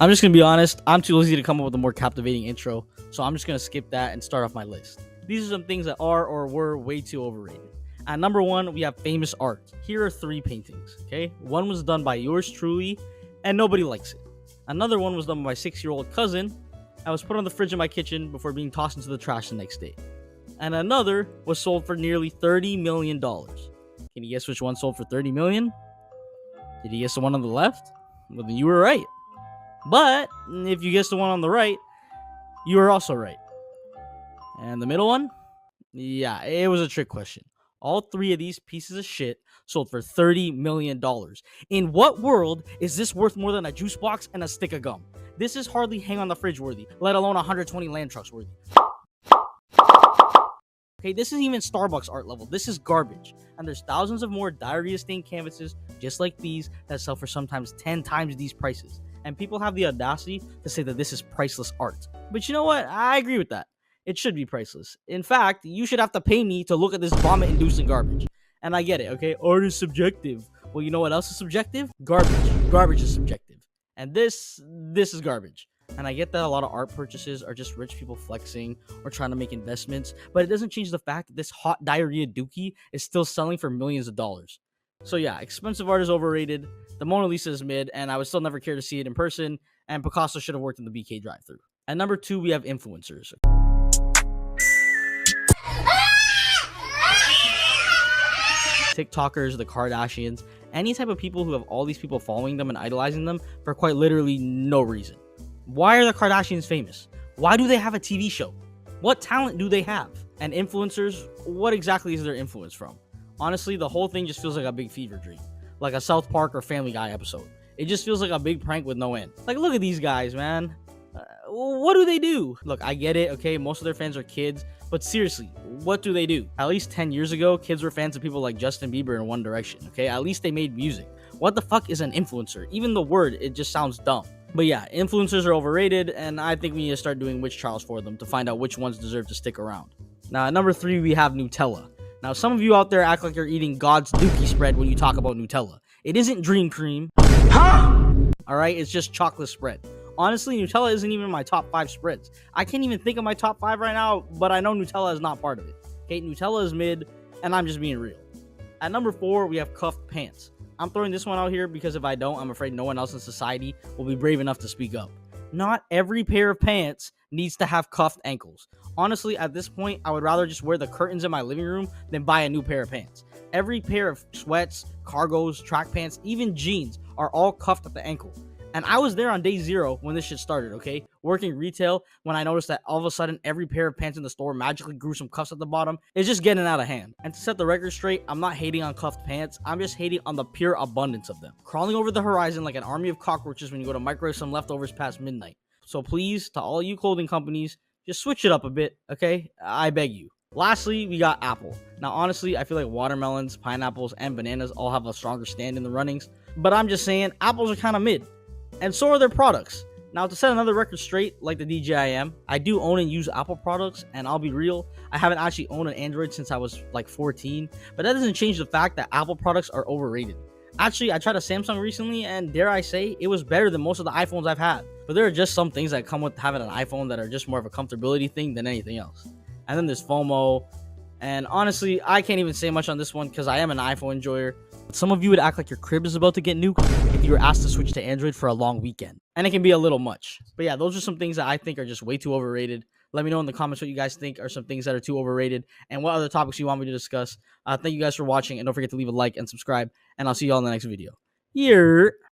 I'm just going to be honest. I'm too lazy to come up with a more captivating intro. So I'm just going to skip that and start off my list. These are some things that are or were way too overrated. At number 1, we have famous art. Here are 3 paintings, okay? One was done by yours truly, and nobody likes it. Another one was done by my 6-year-old cousin. I was put on the fridge in my kitchen before being tossed into the trash the next day. And another was sold for nearly $30 million. Can you guess which one sold for $30 million? Did you guess the one on the left? Well, then you were right. But if you guessed the one on the right, you were also right. And the middle one? Yeah, it was a trick question. All 3 of these pieces of shit sold for $30 million. In what world is this worth more than a juice box and a stick of gum? This is hardly hang on the fridge worthy, let alone 120 land trucks worthy. Okay, this isn't even Starbucks art level. This is garbage. And there's thousands of more diarrhea-stained canvases just like these that sell for sometimes 10 times these prices. And people have the audacity to say that this is priceless art. But you know what? I agree with that. It should be priceless. In fact, you should have to pay me to look at this vomit-inducing garbage. And I get it, okay? Art is subjective. Well, you know what else is subjective? Garbage. Garbage is subjective. And this is garbage. And I get that a lot of art purchases are just rich people flexing or trying to make investments, but it doesn't change the fact that this hot diarrhea dookie is still selling for millions of dollars. So yeah, expensive art is overrated. The Mona Lisa is mid, and I would still never care to see it in person, and Picasso should have worked in the BK drive-thru. At number 2, we have influencers. TikTokers, the Kardashians, any type of people who have all these people following them and idolizing them for quite literally no reason. Why are the Kardashians famous? Why do they have a TV show? What talent do they have? And influencers, what exactly is their influence from? Honestly, the whole thing just feels like a big fever dream. Like a South Park or Family Guy episode. It just feels like a big prank with no end. Like, look at these guys, man. What do they do? Look, I get it, okay? Most of their fans are kids. But seriously, what do they do? At least 10 years ago, kids were fans of people like Justin Bieber and One Direction, okay? At least they made music. What the fuck is an influencer? Even the word, it just sounds dumb. But yeah, influencers are overrated, and I think we need to start doing witch trials for them to find out which ones deserve to stick around. Now, at number 3, we have Nutella. Now, some of you out there act like you're eating God's dookie spread when you talk about Nutella. It isn't dream cream. Huh? Alright, it's just chocolate spread. Honestly, Nutella isn't even my top 5 spreads. I can't even think of my top 5 right now, but I know Nutella is not part of it. Okay, Nutella is mid, and I'm just being real. At number 4, we have cuffed pants. I'm throwing this one out here because if I don't, I'm afraid no one else in society will be brave enough to speak up. Not every pair of pants needs to have cuffed ankles. Honestly, at this point, I would rather just wear the curtains in my living room than buy a new pair of pants. Every pair of sweats, cargos, track pants, even jeans are all cuffed at the ankle. And I was there on day 0 when this shit started, okay? Working retail, when I noticed that all of a sudden every pair of pants in the store magically grew some cuffs at the bottom. It's just getting out of hand. And to set the record straight, I'm not hating on cuffed pants. I'm just hating on the pure abundance of them. Crawling over the horizon like an army of cockroaches when you go to microwave some leftovers past midnight. So please, to all you clothing companies, just switch it up a bit, okay? I beg you. Lastly, we got Apple. Now, honestly, I feel like watermelons, pineapples, and bananas all have a stronger stand in the runnings. But I'm just saying, apples are kind of mid. And so are their products. Now, to set another record straight, like the DJI I do own and use Apple products, and I'll be real, I haven't actually owned an Android since I was like 14, but that doesn't change the fact that Apple products are overrated. Actually, I tried a Samsung recently, and dare I say, it was better than most of the iPhones I've had. But there are just some things that come with having an iPhone that are just more of a comfortability thing than anything else. And then there's FOMO, and honestly, I can't even say much on this one because I am an iPhone enjoyer. Some of you would act like your crib is about to get nuked if you were asked to switch to Android for a long weekend. And it can be a little much. But yeah, those are some things that I think are just way too overrated. Let me know in the comments what you guys think are some things that are too overrated and what other topics you want me to discuss. Thank you guys for watching, and don't forget to leave a like and subscribe, and I'll see you all in the next video. Yeah.